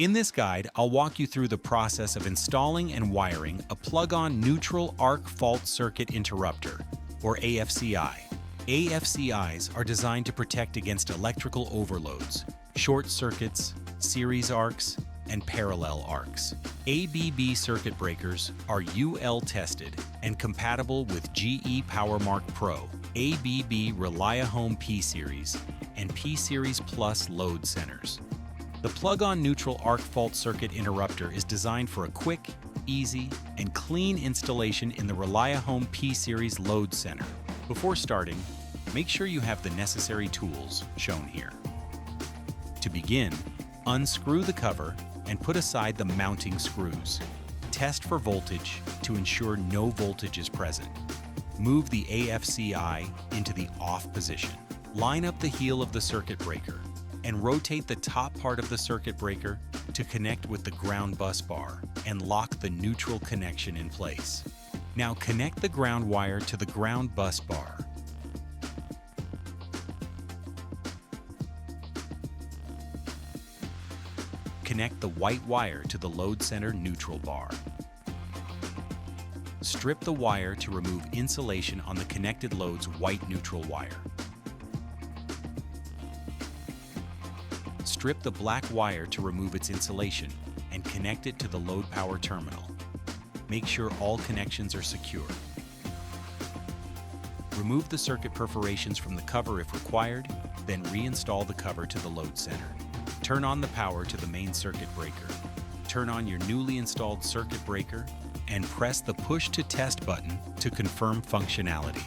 In this guide, I'll walk you through the process of installing and wiring a plug-on neutral arc fault circuit interrupter, or AFCI. AFCIs are designed to protect against electrical overloads, short circuits, series arcs, and parallel arcs. ABB circuit breakers are UL tested and compatible with GE PowerMark Pro, ABB ReliaHome P-Series, and P-Series Plus load centers. The plug-on neutral arc fault circuit interrupter is designed for a quick, easy, and clean installation in the ReliaHome P-Series load center. Before starting, make sure you have the necessary tools shown here. To begin, unscrew the cover and put aside the mounting screws. Test for voltage to ensure no voltage is present. Move the AFCI into the off position. Line up the heel of the circuit breaker and rotate the top part of the circuit breaker to connect with the ground bus bar and lock the neutral connection in place. Now connect the ground wire to the ground bus bar. Connect the white wire to the load center neutral bar. Strip the wire to remove insulation on the connected load's white neutral wire. Strip the black wire to remove its insulation and connect it to the load power terminal. Make sure all connections are secure. Remove the circuit perforations from the cover if required, then reinstall the cover to the load center. Turn on the power to the main circuit breaker. Turn on your newly installed circuit breaker and press the Push to Test button to confirm functionality.